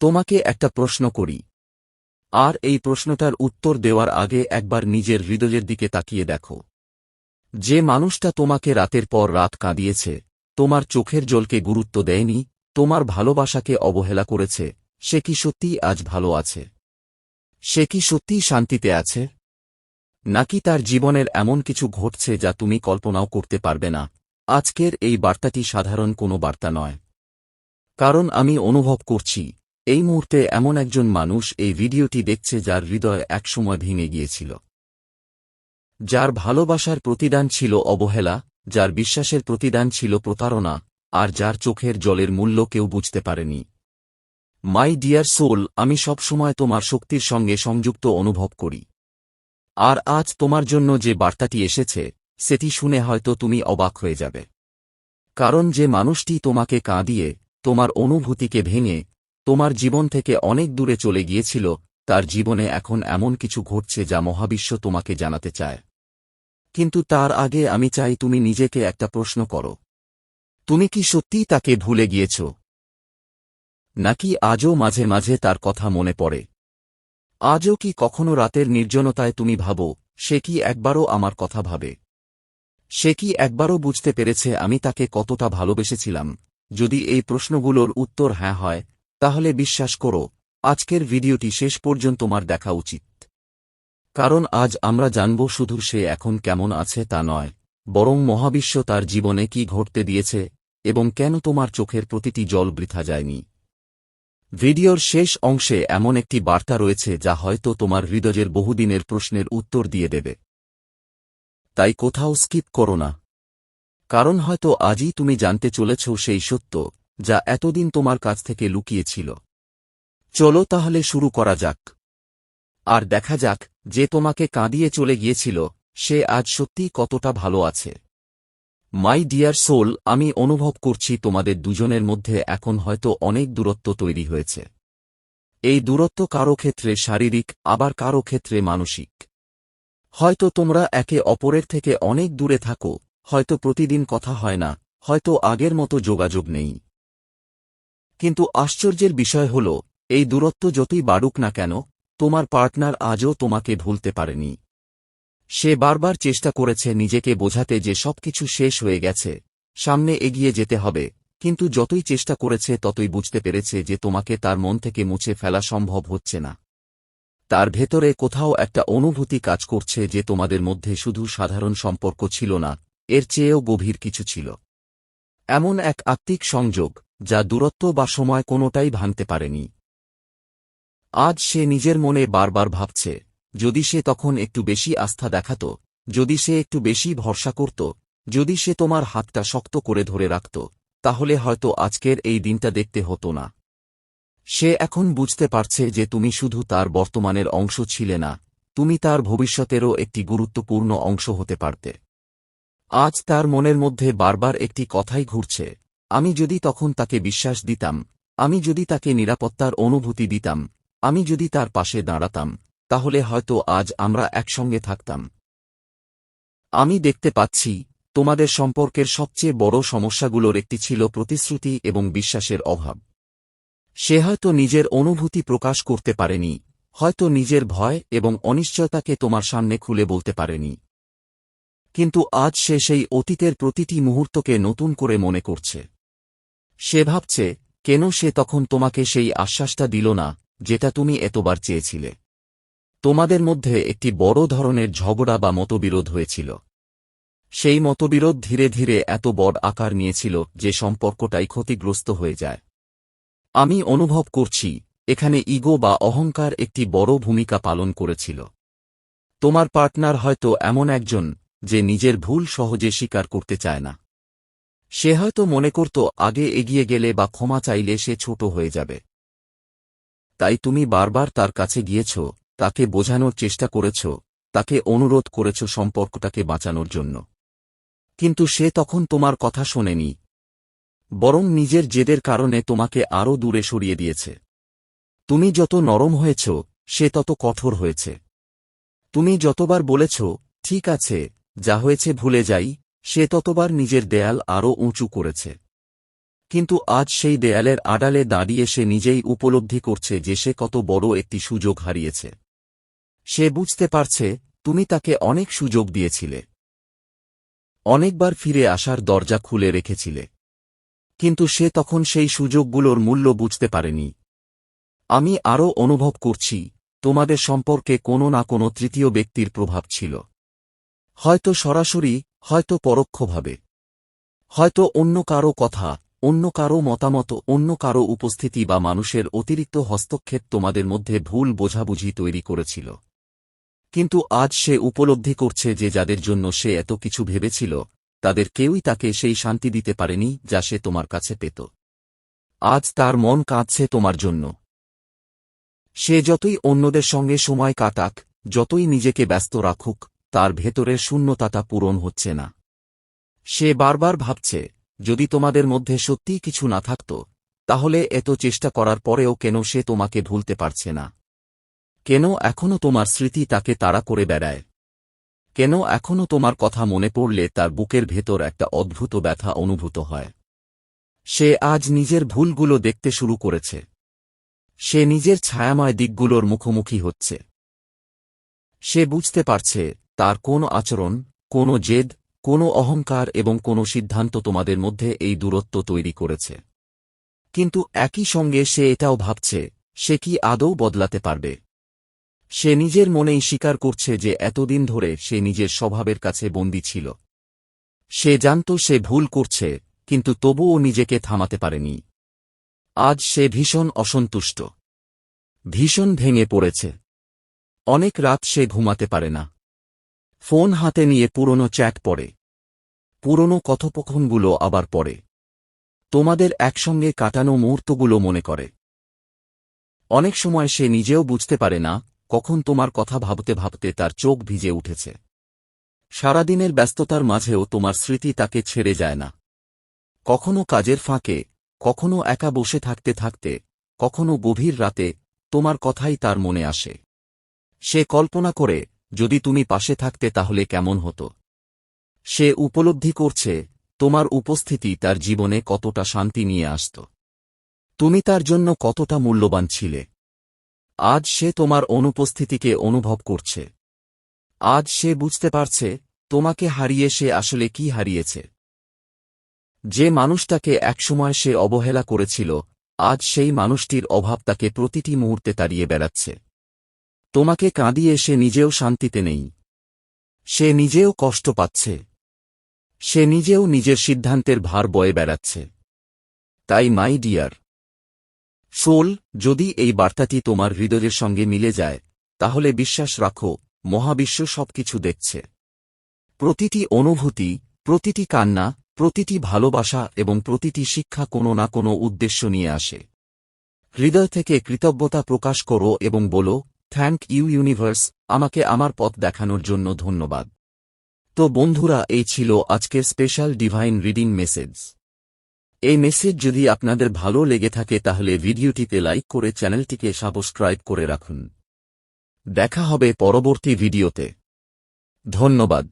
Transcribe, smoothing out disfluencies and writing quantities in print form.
তোমাকে একটা প্রশ্ন করি, আর এই প্রশ্নটার উত্তর দেওয়ার আগে একবার নিজের হৃদয়ের দিকে তাকিয়ে দেখো। যে মানুষটা তোমাকে রাতের পর রাত কাঁদিয়েছে, তোমার চোখের জলকে গুরুত্ব দেয়নি, তোমার ভালোবাসাকে অবহেলা করেছে, সে কি সত্যিই আজ ভালো আছে? সে কি সত্যিই শান্তিতে আছে? নাকি তার জীবনের এমন কিছু ঘটছে যা তুমি কল্পনাও করতে পারবে না? আজকের এই বার্তাটি সাধারণ কোনো বার্তা নয়, কারণ আমি অনুভব করছি এই মুহূর্তে এমন একজন মানুষ এই ভিডিওটি দেখছে যার হৃদয় একসময় ভেঙে গিয়েছিল, যার ভালোবাসার প্রতিদান ছিল অবহেলা, যার বিশ্বাসের প্রতিদান ছিল প্রতারণা, আর যার চোখের জলের মূল্য কেউ বুঝতে পারেনি। মাই ডিয়ার সোল, আমি সবসময় তোমার শক্তির সঙ্গে সংযুক্ত অনুভব করি। আর আজ তোমার জন্য যে বার্তাটি এসেছে, সেটি শুনে হয়তো তুমি অবাক হয়ে যাবে। কারণ যে মানুষটি তোমাকে কাঁদিয়ে, তোমার অনুভূতিকে ভেঙে, তোমার জীবন থেকে অনেক দূরে চলে গিয়েছিল, তার জীবনে এখন এমন কিছু ঘটছে যা মহাবিশ্ব তোমাকে জানাতে চায়। কিন্তু তার আগে আমি চাই তুমি নিজেকে একটা প্রশ্ন করো। তুমি কি সত্যিই তাকে ভুলে গিয়েছ? নাকি আজও মাঝে মাঝে তার কথা মনে পড়ে? আজও কি কখনো রাতের নির্জনতায় তুমি ভাবো, সে কি একবারও আমার কথা ভাবে? সে কি একবারও বুঝতে পেরেছে আমি তাকে কতটা ভালোবেসেছিলাম? যদি এই প্রশ্নগুলোর উত্তর হ্যাঁ হয়, তাহলে বিশ্বাস করো, আজকের ভিডিওটি শেষ পর্যন্ত তোমার দেখা উচিত। কারণ আজ আমরা জানব শুধু সে এখন কেমন আছে তা নয়, বরং মহাবিশ্ব তার জীবনে কি ঘটতে দিয়েছে, এবং কেন তোমার চোখের প্রতিটি জল বৃথা যায়নি। ভিডিওর শেষ অংশে এমন একটি বার্তা রয়েছে যা হয়তো তোমার হৃদয়ের বহুদিনের প্রশ্নের উত্তর দিয়ে দেবে। তাই কোথাও স্কিপ করো না, কারণ হয়তো আজই তুমি জানতে চলেছ সেই সত্য যা এতদিন তোমার কাছ থেকে লুকিয়ে ছিল। চলো তাহলে শুরু করা যাক, আর দেখা যাক যে তোমাকে কাঁদিয়ে চলে গিয়েছিল, সে আজ সত্যিই কতটা ভালো আছে। মাই ডিয়ার সোল, আমি অনুভব করছি তোমাদের দুজনের মধ্যে এখন হয়তো অনেক দূরত্ব তৈরি হয়েছে। এই দূরত্ব কারো ক্ষেত্রে শারীরিক, আবার কারো ক্ষেত্রে মানসিক। হয়তো তোমরা একে অপরের থেকে অনেক দূরে থাকো, হয়তো প্রতিদিন কথা হয় না, হয়তো আগের মতো যোগাযোগ নেই। কিন্তু আশ্চর্যের বিষয় হল, এই দূরত্ব যতই বাড়ুক না কেন, তোমার পার্টনার আজও তোমাকে ভুলতে পারেনি। সে বারবার চেষ্টা করেছে নিজেকে বোঝাতে যে সবকিছু শেষ হয়ে গেছে, সামনে এগিয়ে যেতে হবে, কিন্তু যতই চেষ্টা করেছে ততই বুঝতে পেরেছে যে তোমাকে তার মন থেকে মুছে ফেলা সম্ভব হচ্ছে না। তার ভেতরে কোথাও একটা অনুভূতি কাজ করছে যে তোমাদের মধ্যে শুধু সাধারণ সম্পর্ক ছিল না, এর চেয়েও গভীর কিছু ছিল। এমন এক আত্মিক সংযোগ যা দূরত্ব বা সময় কোনোটাই ভাঙতে পারেনি। আজ সে নিজের মনে বারবার ভাবছে, যদি সে তখন একটু বেশি আস্থা দেখাত, যদি সে একটু বেশি ভরসা করত, যদি সে তোমার হাতটা শক্ত করে ধরে রাখত, তাহলে হয়তো আজকের এই দিনটা দেখতে হতো না। সে এখন বুঝতে পারছে যে তুমি শুধু তার বর্তমানের অংশ ছিলে না, তুমি তার ভবিষ্যতেরও একটি গুরুত্বপূর্ণ অংশ হতে পারতে। আজ তার মনের মধ্যে বারবার একটি কথাই ঘুরছে, আমি যদি তখন তাকে বিশ্বাস দিতাম, আমি যদি তাকে নিরাপত্তার অনুভূতি দিতাম, আমি যদি তার পাশে দাঁড়াতাম, তাহলে হয়তো আজ আমরা একসঙ্গে থাকতাম। আমি দেখতে পাচ্ছি, তোমাদের সম্পর্কের সবচেয়ে বড় সমস্যাগুলোর একটি ছিল প্রতিশ্রুতি এবং বিশ্বাসের অভাব। সে হয়তো নিজের অনুভূতি প্রকাশ করতে পারেনি, হয়তো নিজের ভয় এবং অনিশ্চয়তাকে তোমার সামনে খুলে বলতে পারেনি। কিন্তু আজ সে সেই অতীতের প্রতিটি মুহূর্তকে নতুন করে মনে করছে। সে ভাবছে, কেন সে তখন তোমাকে সেই আশ্বাসটা দিল না, যেটা তুমি এতবার চেয়েছিলে। তোমাদের মধ্যে একটি বড় ধরনের ঝগড়া বা মতবিরোধ হয়েছিল। সেই মতবিরোধ ধীরে ধীরে এত বড় আকার নিয়েছিল যে সম্পর্কটাই ক্ষতিগ্রস্ত হয়ে যায়। আমি অনুভব করছি, এখানে ইগো বা অহংকার একটি বড় ভূমিকা পালন করেছিল। তোমার পার্টনার হয়তো এমন একজন যে নিজের ভুল সহজে স্বীকার করতে চায় না। সে হয়তো মনে করত আগে এগিয়ে গেলে বা ক্ষমা চাইলে সে ছোট হয়ে যাবে। তাই তুমি বারবার তার কাছে গিয়েছ, তাকে বোঝানোর চেষ্টা করেছ, তাকে অনুরোধ করেছ সম্পর্কটাকে বাঁচানোর জন্য। কিন্তু সে তখন তোমার কথা শোনেনি, বরং নিজের জেদের কারণে তোমাকে আরও দূরে সরিয়ে দিয়েছে। তুমি যত নরম হয়েছ, সে তত কঠোর হয়েছে। তুমি যতবার বলেছ, ঠিক আছে, যা হয়েছে ভুলে যাই, সে ততবার নিজের দেয়াল আরও উঁচু করেছে। কিন্তু আজ সেই দেয়ালের আড়ালে দাঁড়িয়ে সে নিজেই উপলব্ধি করছে যে সে কত বড় একটি সুযোগ হারিয়েছে। সে বুঝতে পারছে তুমি তাকে অনেক সুযোগ দিয়েছিলে, অনেকবার ফিরে আসার দরজা খুলে রেখেছিলে, কিন্তু সে তখন সেই সুযোগগুলোর মূল্য বুঝতে পারেনি। আমি আরও অনুভব করছি তোমাদের সম্পর্কে কোনো না কোনো তৃতীয় ব্যক্তির প্রভাব ছিল, হয়তো সরাসরি, হয়তো পরোক্ষভাবে, হয়তো অন্য কারো কথা, অন্য কারো মতামত, অন্য কারো উপস্থিতি বা মানুষের অতিরিক্ত হস্তক্ষেপ তোমাদের মধ্যে ভুল বোঝাবুঝি তৈরি করেছিল। কিন্তু আজ সে উপলব্ধি করছে যে যাদের জন্য সে এত কিছু ভেবেছিল তাদের কেউই তাকে সেই শান্তি দিতে পারেনি যা সে তোমার কাছে পেত। আজ তার মন কাঁদছে তোমার জন্য। সে যতই অন্যদের সঙ্গে সময় কাটাক, যতই নিজেকে ব্যস্ত রাখুক, তার ভেতরের শূন্যতাটা পূরণ হচ্ছে না। সে বারবার ভাবছে যদি তোমাদের মধ্যে সত্যিই কিছু না থাকত তাহলে এত চেষ্টা করার পরেও কেন সে তোমাকে ভুলতে পারছে না, কেন এখনও তোমার স্মৃতি তাকে তাড়া করে বেড়ায়, কেন এখনও তোমার কথা মনে পড়লে তার বুকের ভেতর একটা অদ্ভুত ব্যথা অনুভূত হয়। সে আজ নিজের ভুলগুলো দেখতে শুরু করেছে। সে নিজের ছায়াময় দিকগুলোর মুখোমুখি হচ্ছে। সে বুঝতে পারছে তার কোন আচরণ, কোন জেদ, কোন অহংকার এবং কোন সিদ্ধান্ত তোমাদের মধ্যে এই দূরত্ব তৈরি করেছে। কিন্তু একই সঙ্গে সে এটাও ভাবছে সে কি আদৌ বদলাতে পারবে। সে নিজের মনেই স্বীকার করছে যে এতদিন ধরে সে নিজের স্বভাবের কাছে বন্দী ছিল। সে জানত সে ভুল করছে, কিন্তু তবুও নিজেকে থামাতে পারেনি। আজ সে ভীষণ অসন্তুষ্ট, ভীষণ ভেঙে পড়েছে। অনেক রাত সে ঘুমাতে পারে না। ফোন হাতে নিয়ে পুরনো চ্যাট পড়ে, পুরনো কথোপকথনগুলো আবার পড়ে, তোমাদের একসঙ্গে কাটানো মুহূর্তগুলো মনে করে। অনেক সময় সে নিজেও বুঝতে পারে না কখন তোমার কথা ভাবতে ভাবতে তার চোখ ভিজে উঠেছে। সারাদিনের ব্যস্ততার মাঝেও তোমার স্মৃতি তাকে ছেড়ে যায় না। কখনো কাজের ফাঁকে, কখনো একা বসে থাকতে থাকতে, কখনো গভীর রাতে তোমার কথাই তার মনে আসে। সে কল্পনা করে যদি তুমি পাশে থাকতে তাহলে কেমন হতো। সে উপলব্ধি করছে তোমার উপস্থিতি তার জীবনে কতটা শান্তি নিয়ে আসত। তুমি তার জন্য কতটা মূল্যবান ছিলে। আজ সে তোমার অনুপস্থিতিকে অনুভব করছে। আজ সে বুঝতে পারছে তোমাকে হারিয়ে সে আসলে কি হারিয়েছে। যে মানুষটাকে একসময় সে অবহেলা করেছিল, আজ সেই মানুষটির অভাব তাকে প্রতিটি মুহূর্তে তাড়িয়ে বেড়াচ্ছে। তোমাকে কাঁদিয়ে সে নিজেও শান্তিতে নেই। সে নিজেও কষ্ট পাচ্ছে। সে নিজেও নিজের সিদ্ধান্তের ভার বয়ে বেড়াচ্ছে। তাই মাই ডিয়ার সোল, যদি এই বার্তাটি তোমার হৃদয়ের সঙ্গে মিলে যায় তাহলে বিশ্বাস রাখো মহাবিশ্ব সবকিছু দেখছে। প্রতিটি অনুভূতি, প্রতিটি কান্না, প্রতিটি ভালোবাসা এবং প্রতিটি শিক্ষা কোনো না কোনো উদ্দেশ্য নিয়ে আসে। হৃদয় থেকে কৃতজ্ঞতা প্রকাশ করো এবং বলো, থ্যাংক ইউ ইউনিভার্স, আমাকে আমার পথ দেখানোর জন্য ধন্যবাদ। তো বন্ধুরা, এই ছিল আজকের স্পেশাল ডিভাইন রিডিং মেসেজ। এই মেসেজ যদি আপনাদের ভালো লেগে থাকে তাহলে ভিডিওটিতে লাইক করে চ্যানেলটিকে সাবস্ক্রাইব করে রাখুন। দেখা হবে পরবর্তী ভিডিওতে। ধন্যবাদ।